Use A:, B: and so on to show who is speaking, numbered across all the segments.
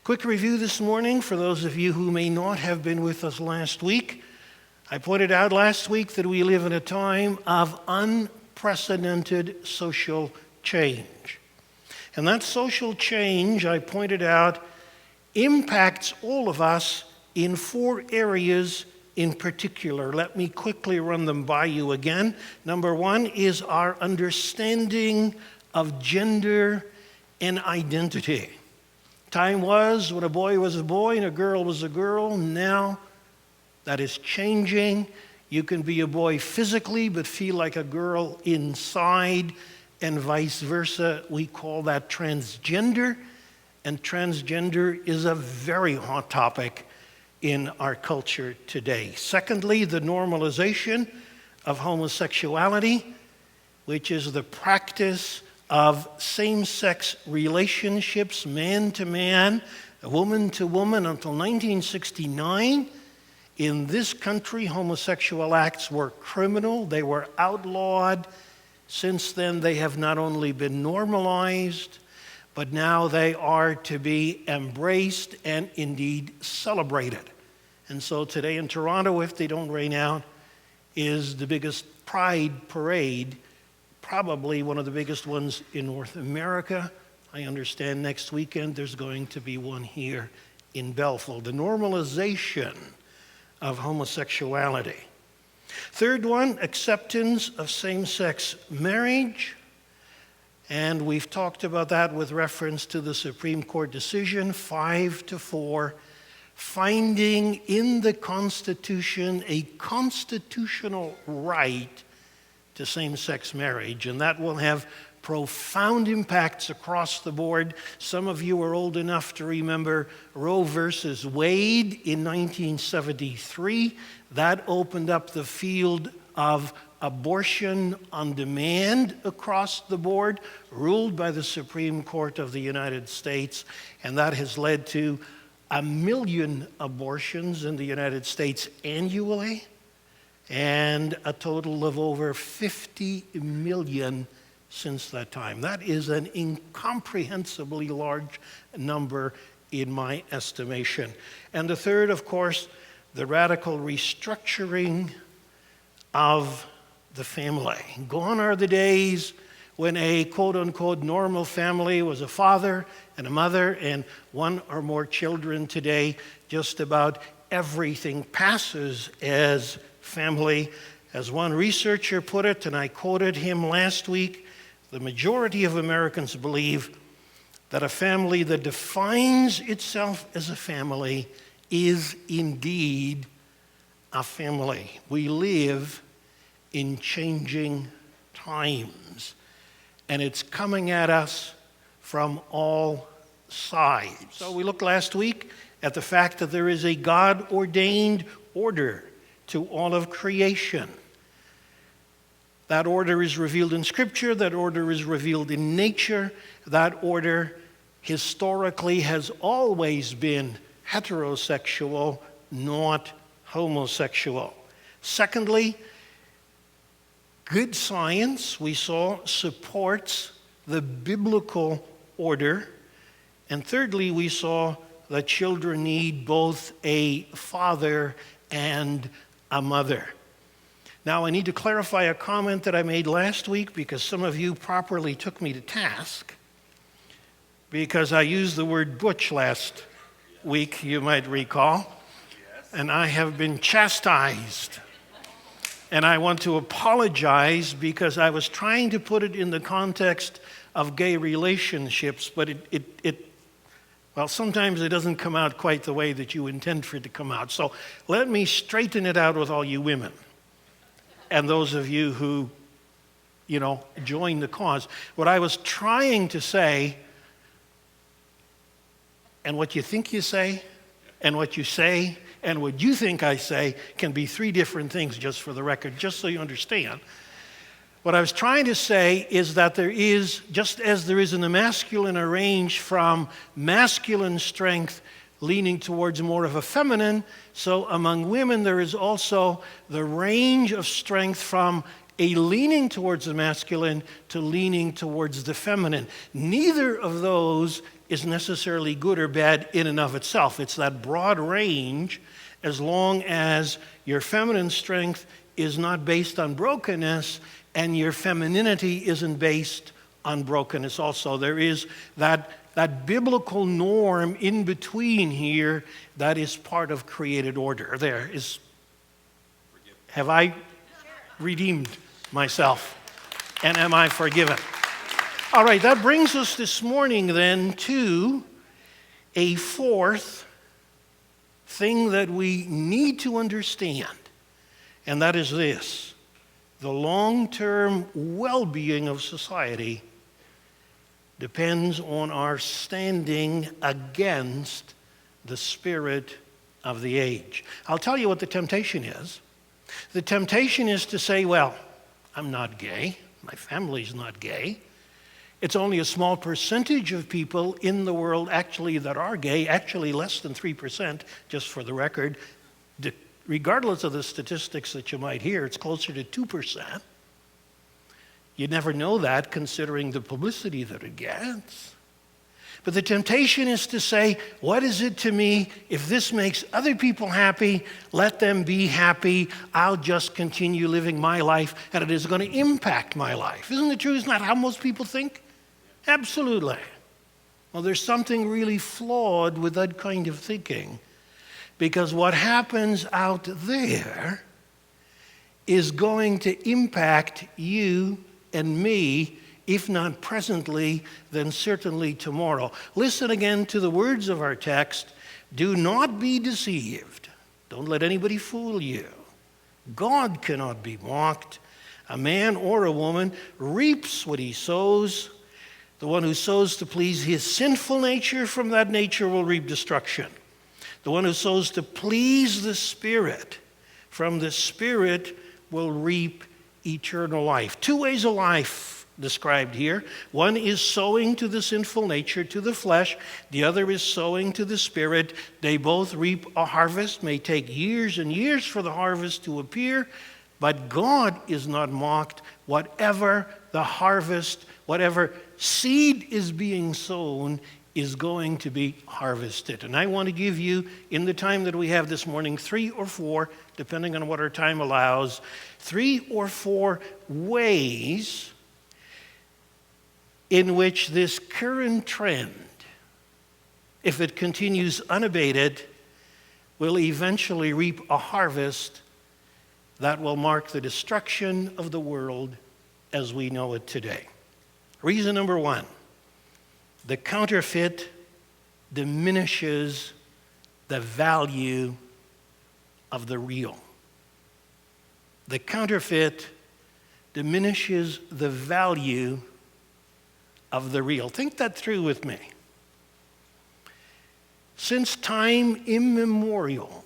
A: Quick review this morning for those of you who may not have been with us last week. I pointed out last week that we live in a time of unprecedented social change. And that social change, I pointed out, impacts all of us in 4 areas in particular. Let me quickly run them by you again. Number 1 is our understanding of gender and identity. Time was when a boy was a boy and a girl was a girl. Now that is changing. You can be a boy physically but feel like a girl inside, and vice versa. We call that transgender, and transgender is a very hot topic in our culture today. Secondly, the normalization of homosexuality, which is the practice of same-sex relationships, man to man, woman to woman. Until 1969, in this country, homosexual acts were criminal. They were outlawed. Since then, they have not only been normalized, but now they are to be embraced and indeed celebrated. And so today in Toronto, if they don't rain out, is the biggest pride parade, probably one of the biggest ones in North America. I understand next weekend there's going to be one here in Belleville. The normalization of homosexuality. Third one, acceptance of same-sex marriage. And we've talked about that with reference to the Supreme Court decision, 5-4, finding in the Constitution a constitutional right to same-sex marriage. And that will have profound impacts across the board. Some of you are old enough to remember Roe versus Wade in 1973. That opened up the field of abortion on demand across the board, ruled by the Supreme Court of the United States, and that has led to 1 million abortions in the United States annually, and a total of over 50 million since that time. That is an incomprehensibly large number in my estimation. And the third, of course, the radical restructuring of the family. Gone are the days when a quote-unquote normal family was a father and a mother and 1 or more children. Today, just about everything passes as family. As one researcher put it, and I quoted him last week, the majority of Americans believe that a family that defines itself as a family is indeed a family. We live in changing times, and it's coming at us from all sides. So we looked last week at the fact that there is a God-ordained order to all of creation. That order is revealed in Scripture. That order is revealed in nature. That order historically has always been heterosexual, not homosexual. Secondly, good science, we saw, supports the biblical order. And thirdly, we saw that children need both a father and a mother. Now, I need to clarify a comment that I made last week because some of you properly took me to task because I used the word butch last week, you might recall, and I have been chastised. And I want to apologize because I was trying to put it in the context of gay relationships, but well, sometimes it doesn't come out quite the way that you intend for it to come out. So let me straighten it out with all you women and those of you who, join the cause. What I was trying to say, and what you think you say, and what you say, and what you think I say can be 3 different things, just for the record, just so you understand. What I was trying to say is that there is, just as there is in the masculine, a range from masculine strength leaning towards more of a feminine, so among women there is also the range of strength from a leaning towards the masculine to leaning towards the feminine. Neither of those is necessarily good or bad in and of itself. It's that broad range, as long as your feminine strength is not based on brokenness and your femininity isn't based on brokenness also. There is that biblical norm in between here that is part of created order. Have I redeemed myself? And am I forgiven? All right, that brings us this morning then to a fourth thing that we need to understand, and that is this: the long-term well-being of society depends on our standing against the spirit of the age. I'll tell you what the temptation is. The temptation is to say, well, I'm not gay, my family's not gay. It's only a small percentage of people in the world actually that are gay, actually less than 3%, just for the record. Regardless of the statistics that you might hear, it's closer to 2%. You never know that considering the publicity that it gets. But the temptation is to say, what is it to me? If this makes other people happy, let them be happy. I'll just continue living my life, and it is going to impact my life. Isn't it true? Isn't that how most people think? Absolutely. Well, there's something really flawed with that kind of thinking, because what happens out there is going to impact you and me, if not presently, then certainly tomorrow. Listen again to the words of our text. Do not be deceived. Don't let anybody fool you. God cannot be mocked. A man or a woman reaps what he sows. The one who sows to please his sinful nature, from that nature will reap destruction. The one who sows to please the Spirit, from the Spirit will reap eternal life. Two ways of life described here. One is sowing to the sinful nature, to the flesh. The other is sowing to the Spirit. They both reap a harvest. May take years and years for the harvest to appear, but God is not mocked. Whatever the harvest, whatever seed is being sown is going to be harvested. And I want to give you, in the time that we have this morning, 3 or 4, depending on what our time allows, 3 or 4 ways in which this current trend, if it continues unabated, will eventually reap a harvest that will mark the destruction of the world as we know it today. Reason number 1, the counterfeit diminishes the value of the real. The counterfeit diminishes the value of the real. Think that through with me. Since time immemorial,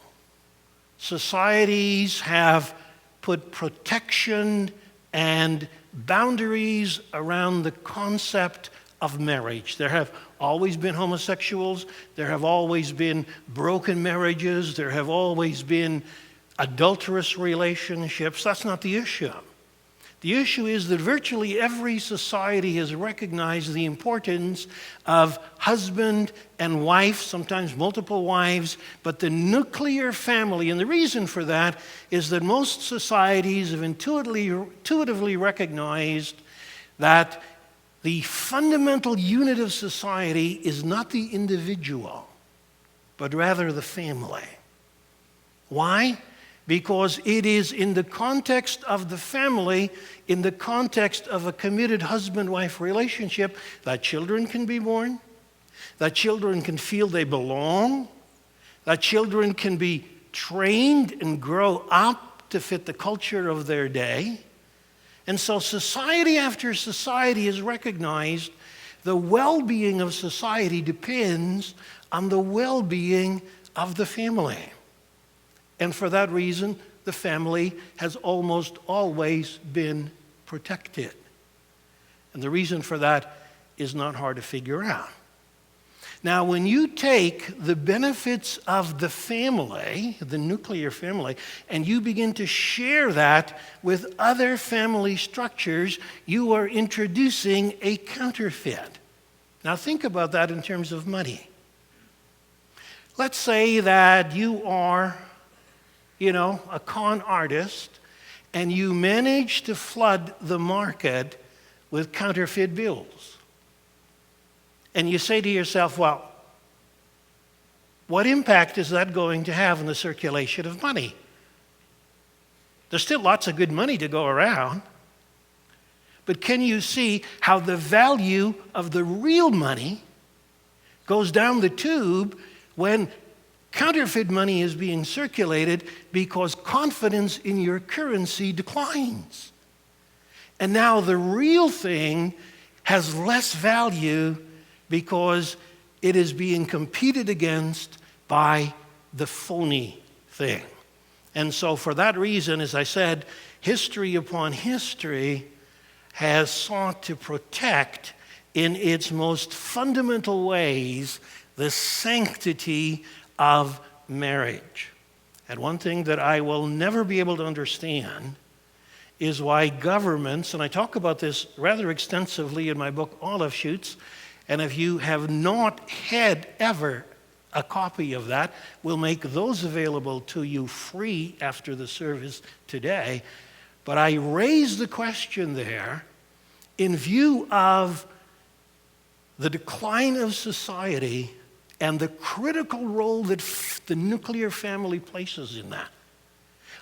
A: societies have put protection and boundaries around the concept of marriage. There have always been homosexuals. There have always been broken marriages. There have always been adulterous relationships. That's not the issue. The issue is that virtually every society has recognized the importance of husband and wife, sometimes multiple wives, but the nuclear family. And the reason for that is that most societies have intuitively recognized that the fundamental unit of society is not the individual, but rather the family. Why? Because it is in the context of the family, in the context of a committed husband-wife relationship, that children can be born, that children can feel they belong, that children can be trained and grow up to fit the culture of their day. And so society after society has recognized the well-being of society depends on the well-being of the family. And for that reason, the family has almost always been protected. And the reason for that is not hard to figure out. Now, when you take the benefits of the family, the nuclear family, and you begin to share that with other family structures, you are introducing a counterfeit. Now, think about that in terms of money. Let's say that you are, a con artist, and you manage to flood the market with counterfeit bills. And you say to yourself, well, what impact is that going to have on the circulation of money? There's still lots of good money to go around. But can you see how the value of the real money goes down the tube when counterfeit money is being circulated because confidence in your currency declines? And now the real thing has less value because it is being competed against by the phony thing. And so for that reason, as I said, history upon history has sought to protect in its most fundamental ways the sanctity of marriage. And one thing that I will never be able to understand is why governments, and I talk about this rather extensively in my book, Olive Shoots, and if you have not had ever a copy of that, we'll make those available to you free after the service today. But I raise the question there in view of the decline of society and the critical role that the nuclear family places in that.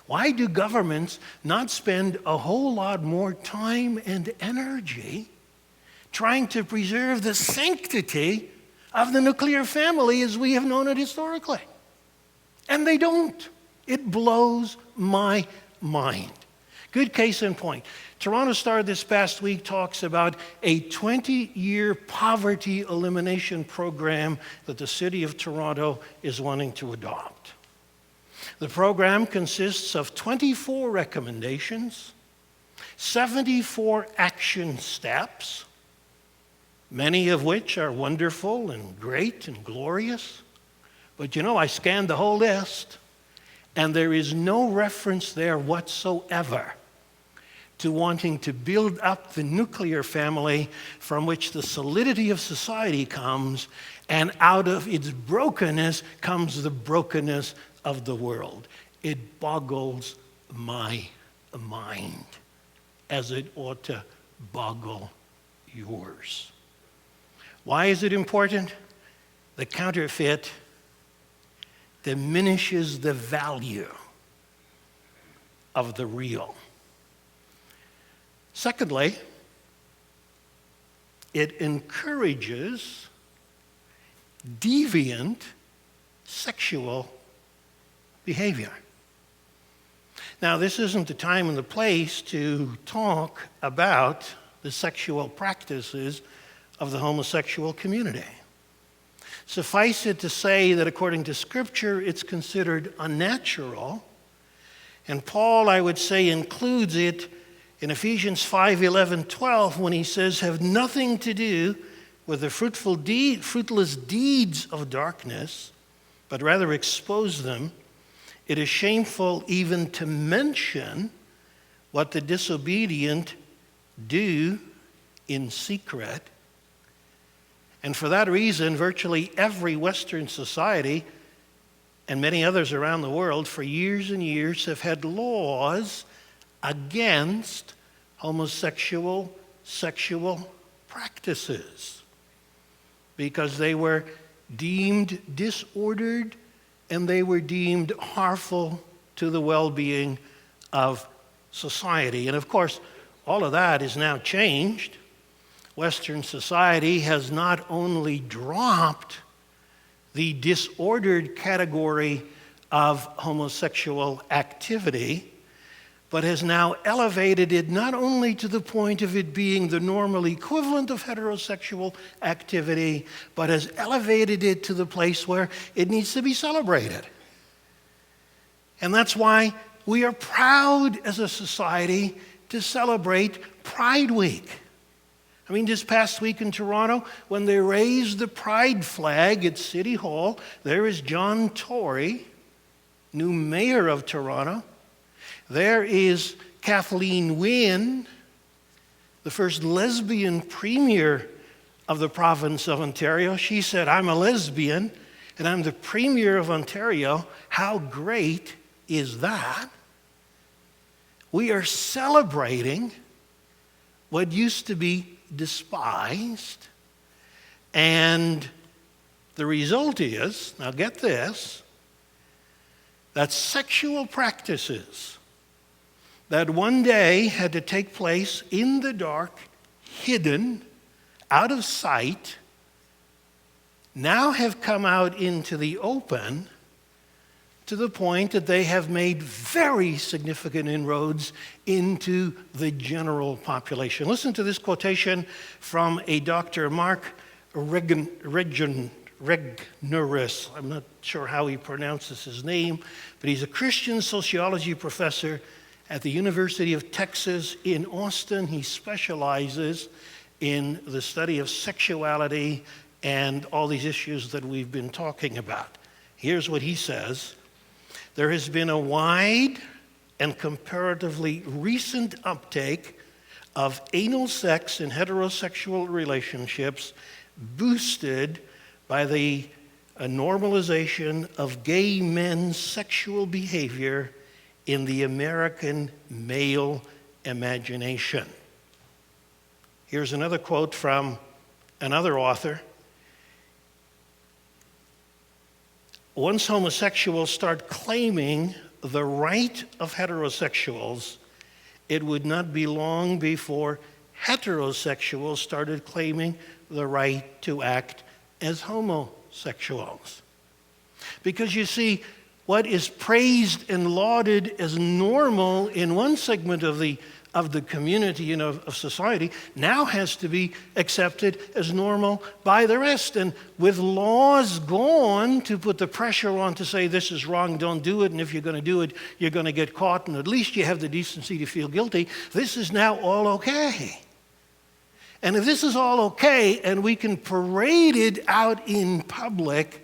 A: Why do governments not spend a whole lot more time and energy trying to preserve the sanctity of the nuclear family as we have known it historically? And they don't. It blows my mind. Good case in point. Toronto Star this past week talks about a 20-year poverty elimination program that the city of Toronto is wanting to adopt. The program consists of 24 recommendations, 74 action steps, many of which are wonderful and great and glorious. But I scanned the whole list, and there is no reference there whatsoever to wanting to build up the nuclear family from which the solidity of society comes, and out of its brokenness comes the brokenness of the world. It boggles my mind, as it ought to boggle yours. Why is it important? The counterfeit diminishes the value of the real. Secondly, it encourages deviant sexual behavior. Now, this isn't the time and the place to talk about the sexual practices of the homosexual community. Suffice it to say that according to Scripture, it's considered unnatural. And Paul, I would say, includes it in Ephesians 5:11-12 when he says, have nothing to do with the fruitless deeds of darkness, but rather expose them. It is shameful even to mention what the disobedient do in secret. And for that reason, virtually every Western society and many others around the world for years and years have had laws against homosexual sexual practices because they were deemed disordered and they were deemed harmful to the well-being of society. And of course, all of that is now changed. Western society has not only dropped the disordered category of homosexual activity, but has now elevated it not only to the point of it being the normal equivalent of heterosexual activity, but has elevated it to the place where it needs to be celebrated. And that's why we are proud as a society to celebrate Pride Week. I mean, this past week in Toronto, when they raised the pride flag at City Hall, there is John Tory, new mayor of Toronto. There is Kathleen Wynne, the first lesbian premier of the province of Ontario. She said, "I'm a lesbian and I'm the premier of Ontario." How great is that? We are celebrating what used to be despised, and the result is, now get this, that sexual practices that one day had to take place in the dark, hidden, out of sight, now have come out into the open to the point that they have made very significant inroads into the general population. Listen to this quotation from a Dr. Mark Regnerus. I'm not sure how he pronounces his name, but he's a Christian sociology professor at the University of Texas in Austin. He specializes in the study of sexuality and all these issues that we've been talking about. Here's what he says. There has been a wide and comparatively recent uptake of anal sex in heterosexual relationships, boosted by the normalization of gay men's sexual behavior in the American male imagination. Here's another quote from another author. Once homosexuals start claiming the right of heterosexuals, it would not be long before heterosexuals started claiming the right to act as homosexuals. Because you see, what is praised and lauded as normal in one segment of the community and of society now has to be accepted as normal by the rest. And with laws gone to put the pressure on to say this is wrong, don't do it, and if you're going to do it, you're going to get caught, and at least you have the decency to feel guilty, this is now all okay. And if this is all okay and we can parade it out in public,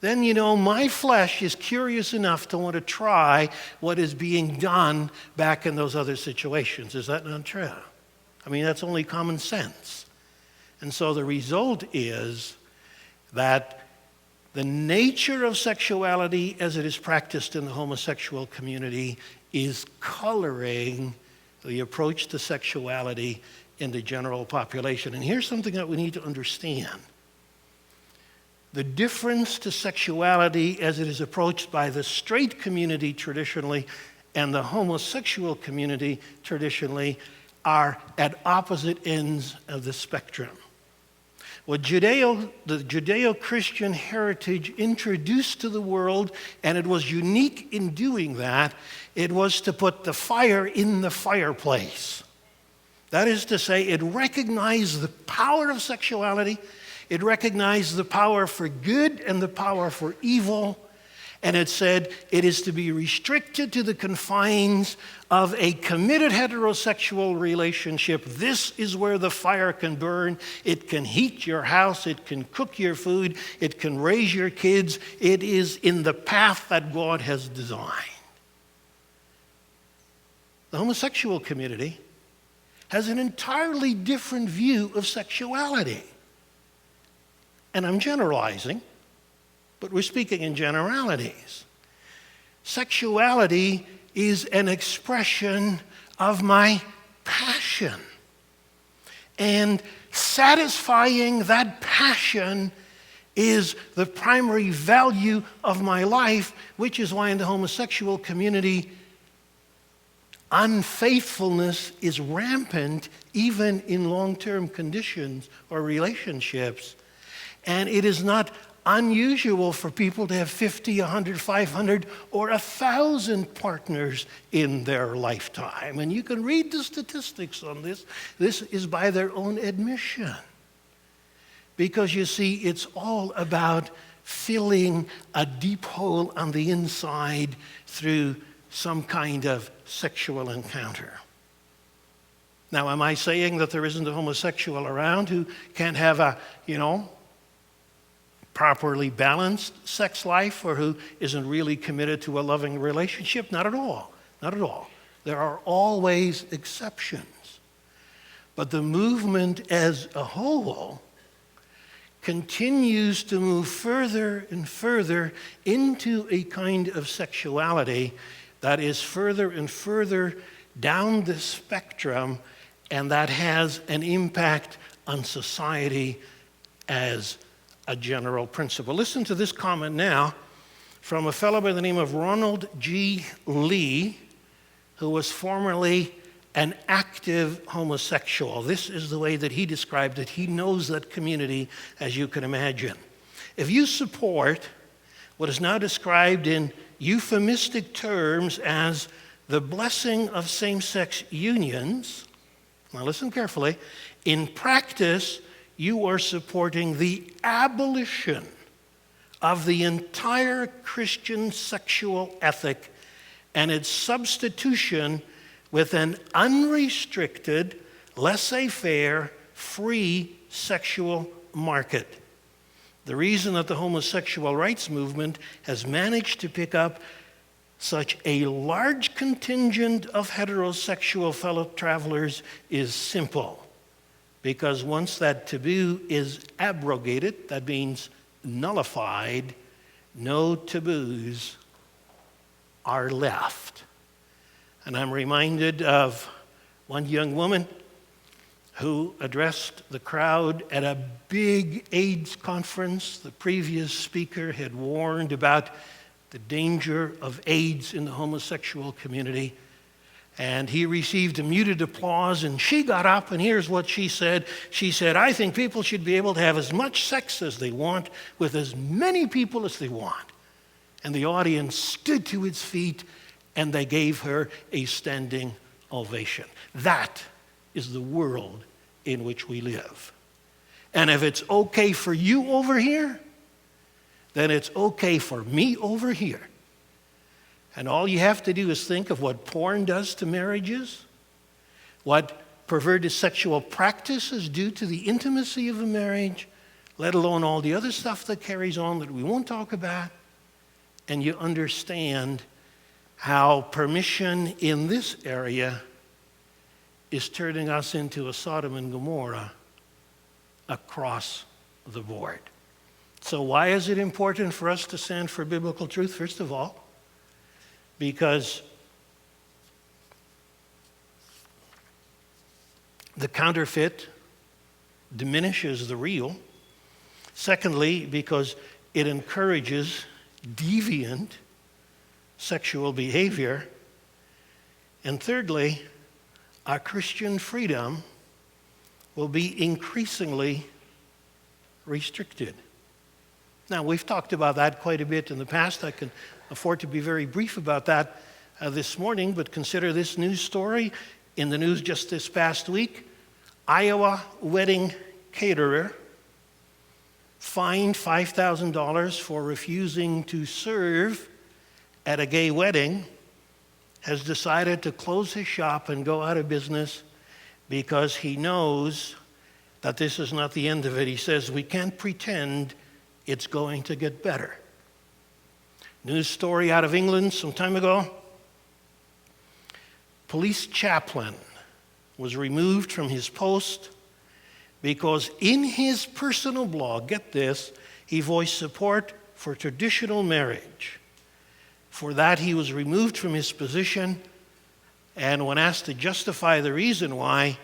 A: then, my flesh is curious enough to want to try what is being done back in those other situations. Is that not true? I mean, that's only common sense. And so the result is that the nature of sexuality as it is practiced in the homosexual community is coloring the approach to sexuality in the general population. And here's something that we need to understand. The difference to sexuality as it is approached by the straight community traditionally and the homosexual community traditionally are at opposite ends of the spectrum. What the Judeo-Christian heritage introduced to the world, and it was unique in doing that, it was to put the fire in the fireplace. That is to say, it recognized the power of sexuality. It recognized the power for good and the power for evil, and it said it is to be restricted to the confines of a committed heterosexual relationship. This is where the fire can burn. It can heat your house. It can cook your food. It can raise your kids. It is in the path that God has designed. The homosexual community has an entirely different view of sexuality. And I'm generalizing, but we're speaking in generalities. Sexuality is an expression of my passion. And satisfying that passion is the primary value of my life, which is why in the homosexual community, unfaithfulness is rampant even in long-term conditions or relationships. And it is not unusual for people to have 50, 100, 500, or 1,000 partners in their lifetime. And you can read the statistics on this. This is by their own admission. Because you see, it's all about filling a deep hole on the inside through some kind of sexual encounter. Now, am I saying that there isn't a homosexual around who can't have a, properly balanced sex life, or who isn't really committed to a loving relationship? Not at all. Not at all. There are always exceptions. But the movement as a whole continues to move further and further into a kind of sexuality that is further and further down the spectrum, and that has an impact on society as a general principle. Listen to this comment now from a fellow by the name of Ronald G. Lee, who was formerly an active homosexual. This is the way that he described it. He knows that community, as you can imagine. If you support what is now described in euphemistic terms as the blessing of same-sex unions, now listen carefully, in practice, you are supporting the abolition of the entire Christian sexual ethic and its substitution with an unrestricted, laissez-faire, free sexual market. The reason that the homosexual rights movement has managed to pick up such a large contingent of heterosexual fellow travelers is simple. Because once that taboo is abrogated, that means nullified, no taboos are left. And I'm reminded of one young woman who addressed the crowd at a big AIDS conference. The previous speaker had warned about the danger of AIDS in the homosexual community. And he received a muted applause, and she got up, and here's what she said. She said, "I think people should be able to have as much sex as they want with as many people as they want." And the audience stood to its feet, and they gave her a standing ovation. That is the world in which we live. And if it's okay for you over here, then it's okay for me over here. And all you have to do is think of what porn does to marriages, what perverted sexual practices do to the intimacy of a marriage, let alone all the other stuff that carries on that we won't talk about, and you understand how permission in this area is turning us into a Sodom and Gomorrah across the board. So why is it important for us to stand for biblical truth? First of all, because the counterfeit diminishes the real. Secondly, because it encourages deviant sexual behavior. And thirdly, our Christian freedom will be increasingly restricted. Now, we've talked about that quite a bit in the past. I can afford to be very brief about that this morning, but consider this news story. In the news just this past week, Iowa wedding caterer fined $5,000 for refusing to serve at a gay wedding, has decided to close his shop and go out of business because he knows that this is not the end of it. He says, we can't pretend it's going to get better. News story out of England some time ago. Police chaplain was removed from his post because in his personal blog, get this, he voiced support for traditional marriage. For that, he was removed from his position, and when asked to justify the reason why,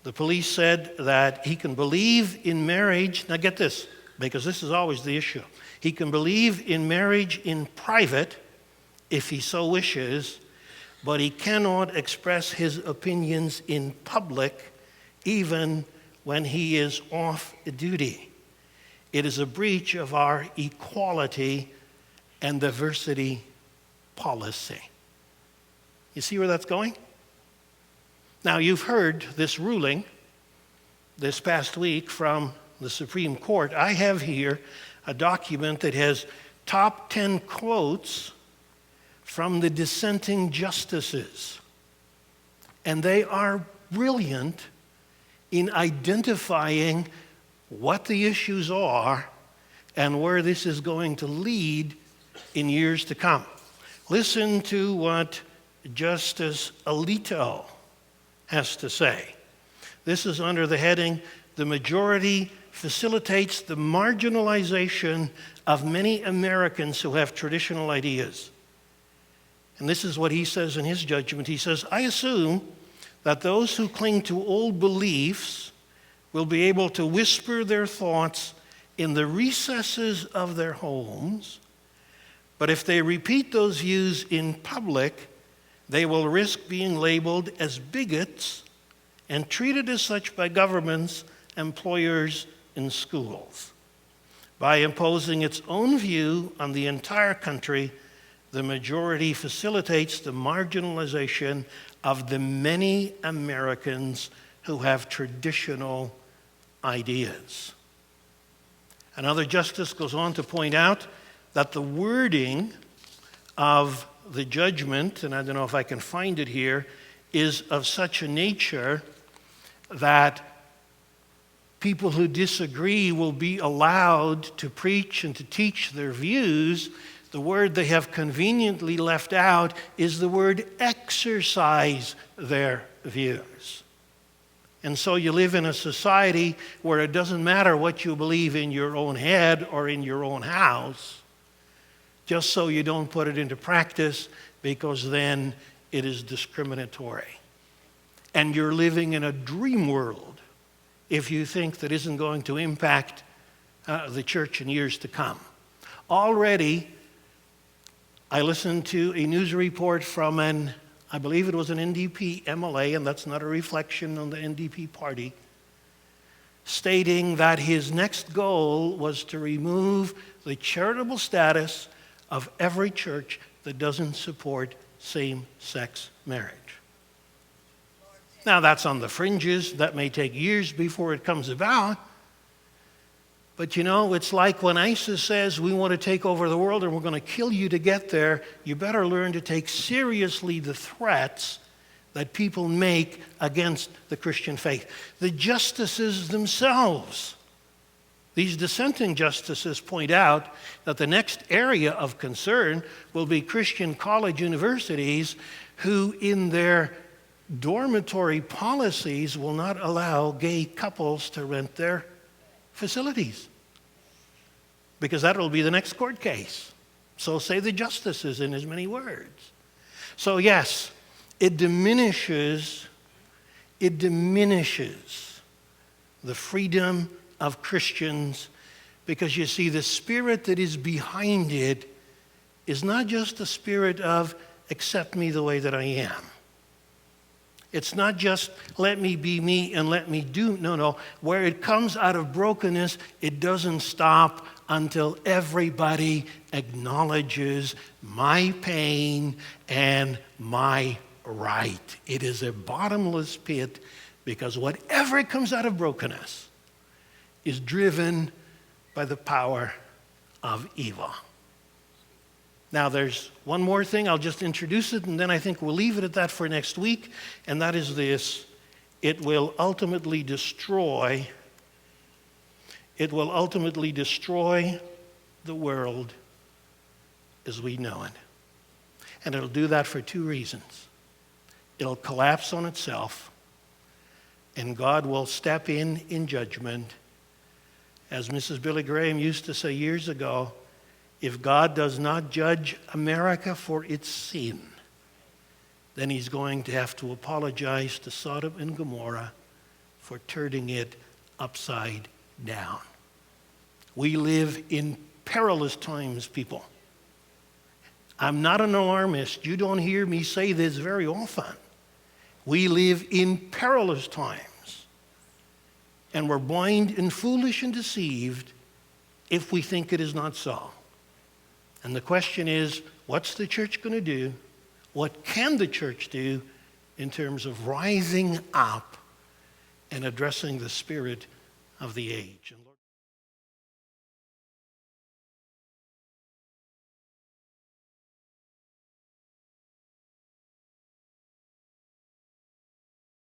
A: the police said that he can believe in marriage. Now get this, because this is always the issue. He can believe in marriage in private if he so wishes, but he cannot express his opinions in public even when he is off duty. It is a breach of our equality and diversity policy. You see where that's going? Now, you've heard this ruling this past week from the Supreme Court. I have here a document that has top 10 quotes from the dissenting justices. And they are brilliant in identifying what the issues are and where this is going to lead in years to come. Listen to what Justice Alito has to say. This is under the heading, "The Majority Facilitates the Marginalization of Many Americans Who Have Traditional Ideas." And this is what he says in his judgment. He says, "I assume that those who cling to old beliefs will be able to whisper their thoughts in the recesses of their homes, but if they repeat those views in public, they will risk being labeled as bigots and treated as such by governments, employers, and schools. By imposing its own view on the entire country, the majority facilitates the marginalization of the many Americans who have traditional ideas." Another justice goes on to point out that the wording of the judgment, and I don't know if I can find it here, is of such a nature that people who disagree will be allowed to preach and to teach their views. The word they have conveniently left out is the word exercise their views. And so you live in a society where it doesn't matter what you believe in your own head or in your own house, just so you don't put it into practice, because then it is discriminatory. And you're living in a dream world if you think that isn't going to impact the church in years to come. Already, I listened to a news report from I believe it was an NDP MLA, and that's not a reflection on the NDP party, stating that his next goal was to remove the charitable status of every church that doesn't support same-sex marriage. Now, that's on the fringes. That may take years before it comes about. But you know, it's like when ISIS says, "We want to take over the world and we're going to kill you to get there," you better learn to take seriously the threats that people make against the Christian faith. The justices themselves, these dissenting justices, point out that the next area of concern will be Christian college universities who, in their dormitory policies, will not allow gay couples to rent their facilities, because that will be the next court case. So say the justices in as many words. So yes, it diminishes the freedom of Christians, because you see, the spirit that is behind it is not just the spirit of accept me the way that I am. It's not just let me be me and let me do. No. Where it comes out of brokenness, it doesn't stop until everybody acknowledges my pain and my right. It is a bottomless pit, because whatever comes out of brokenness is driven by the power of evil. Now, there's one more thing. I'll just introduce it, and then I think we'll leave it at that for next week, and that is this: it will ultimately destroy the world as we know it. And it'll do that for two reasons. It'll collapse on itself, and God will step in judgment. As Mrs. Billy Graham used to say years ago, if God does not judge America for its sin, then he's going to have to apologize to Sodom and Gomorrah for turning it upside down. We live in perilous times, people. I'm not an alarmist. You don't hear me say this very often. We live in perilous times, and we're blind and foolish and deceived if we think it is not so. And the question is, what's the church going to do? What can the church do in terms of rising up and addressing the spirit of the age?